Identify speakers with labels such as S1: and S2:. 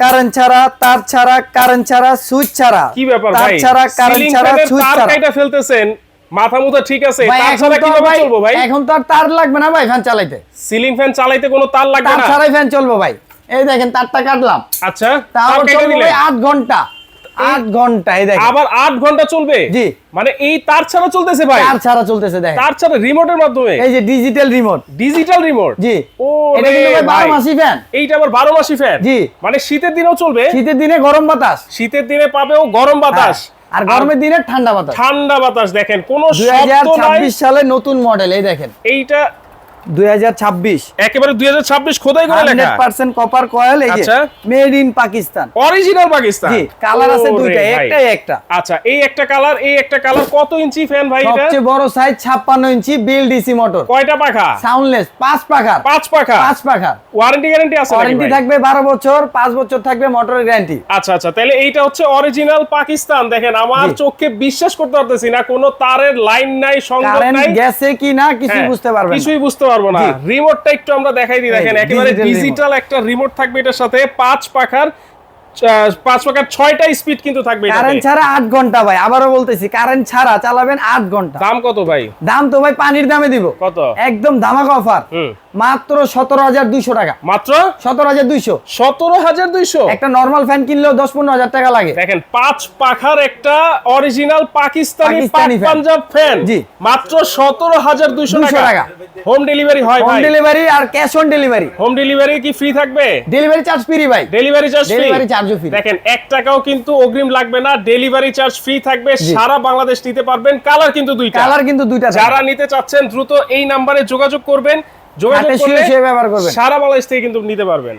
S1: Current ছাড়া, তার ছাড়া, কারেন্ট ছাড়া, সুইচ ছাড়া।
S2: কি ব্যাপার
S1: তার
S2: ভাই?
S1: ছাড়া, কারেন্ট
S2: সিলিং
S1: ছাড়া,
S2: ফ্যানের
S1: সুইচ
S2: তার
S1: ছাড়া।
S2: কাইটা ফেলতেছেন, মাথা মুথা ঠিক আছে,
S1: ভাই
S2: তার
S1: এখন
S2: ছাড়া
S1: তো
S2: কিভাবে
S1: ভাই,
S2: চলবো ভাই?
S1: এখন তো আর তার লাগবে না ভাই ফ্যান চালাইতে।
S2: সিলিং ফ্যান চালাইতে কোনো তার লাগবে
S1: তার
S2: না?
S1: ছাড়াই ফ্যান চলবে ভাই। এই দেখেন তারটা কাটলাম,
S2: আচ্ছা,
S1: তাও
S2: তার কাইটা
S1: চলবে
S2: দিলেন।
S1: 8 ঘন্টা। 8 ঘন্টা এই দেখেন।
S2: আবার 8 ঘন্টা চলবে?
S1: জি।
S2: মানে এই তার ছাড়া চলতেছে ভাই?
S1: তার ছাড়া চলতেছে দেখেন।
S2: তার ছাড়া রিমোটের মাধ্যমে?
S1: এই যে ডিজিটাল রিমোট।
S2: Digital remote?
S1: জি।
S2: ও
S1: এটা কিন্তু ভাই 12 মাসি ফ্যান।
S2: এইটা আবার 12 মাসি ফ্যান?
S1: জি।
S2: মানে শীতের দিনেও চলবে?
S1: শীতের দিনে গরম বাতাস,
S2: শীতের দিনে পাবেও গরম বাতাস,
S1: আর গরমের দিনে ঠান্ডা বাতাস।
S2: ঠান্ডা বাতাস। দেখেন কোন শব্দ নাই।
S1: 2026 সালে নতুন মডেল এই দেখেন।
S2: এইটা
S1: 2026
S2: একেবারে 2026 খোদাই করে লেখা।
S1: 100% কপার কয়েল, এই যে
S2: আচ্ছা।
S1: Made in Pakistan.
S2: Original Pakistan?
S1: G, colour আছে
S2: ওরে
S1: দুইটা,
S2: ভাই।
S1: একটাই একটা।
S2: আচ্ছা, এই একটা কালার, এই একটা কালার। কত ইঞ্চি ফ্যান ভাই এটা?
S1: সবচেয়ে বড় সাইজ 56 ইঞ্চি, বিল ডিসি মোটর।
S2: কয়টা পাখা?
S1: সাউন্ডলেস, 5 পাখার।
S2: 5 পাখা?
S1: 5 পাখার।
S2: ওয়ারেন্টি গ্যারান্টি আছে নাকি
S1: ওয়ারেন্টি
S2: ভাই?
S1: থাকবে 12 বছর, 5 বছর থাকবে মোটরের গ্যারান্টি।
S2: আচ্ছা আচ্ছা, তাহলে এইটা হচ্ছে অরিজিনাল পাকিস্তান। দেখেন আমার
S1: জি।
S2: চোখে বিশ্বাস করতে পারতেছি না, কোনো তারের লাইন নাই, সংযোগ
S1: কারেন্ট
S2: নাই।
S1: গেছে কি না কিছুই
S2: হ্যাঁ,
S1: বুঝতে পারবেন না।
S2: কিছুই বুঝতে পারবো না।
S1: জি।
S2: রিমোটটা একটু আমরা দেখাই দিই। দেখেন
S1: এই
S2: একেবারে
S1: digital
S2: ডিজিটাল একটা রিমোট থাকবে এটার সাথে। 5 পাখার 6টা স্পিড কিন্তু থাকবে এটাতে।
S1: কারেন্ট ছাড়া 8 ঘন্টা ভাই, আবারও বলতেছি কারেন্ট ছাড়া চালাবেন 8 ঘন্টা।
S2: দাম কত ভাই?
S1: দাম তো ভাই পানির দামে দিব।
S2: কত?
S1: একদম ধামাকা অফার,
S2: হুম।
S1: মাত্র 17,200 টাকা।
S2: মাত্র
S1: 17,200।
S2: 17,200?
S1: একটা নরমাল ফ্যান কিনলেও 10-15 হাজার টাকা লাগে।
S2: দেখেন 5 পাখার একটা original Pakistani
S1: Pakistani fan.
S2: Punjab fan
S1: জি।
S2: মাত্র 17,200
S1: 200
S2: টাকা।
S1: টাকা।
S2: হোম ডেলিভারি হয়
S1: হোম
S2: ভাই?
S1: ডেলিভারি আর cash on delivery.
S2: Home delivery কি ফ্রি থাকবে?
S1: ডেলিভারি চার্জ ফ্রি ভাই।
S2: Delivery charge free?
S1: ডেলিভারি চার্জও ফ্রি।
S2: দেখেন 1 টাকাও কিন্তু অগ্রিম লাগবে না, ডেলিভারি চার্জ ফ্রি থাকবে।
S1: জি।
S2: সারা বাংলাদেশ নিতে পারবেন। কালার কিন্তু দুইটা।
S1: কালার কিন্তু দুইটা।
S2: যারা নিতে চাচ্ছেন দ্রুত এই নম্বরে যোগাযোগ করবেন। যোগাযোগ
S1: হাতে শুয়ে
S2: করলে
S1: শুয়ে ব্যবহার করবেন।
S2: সারা বাংলাদেশ থেকে কিন্তু নিতে পারবেন।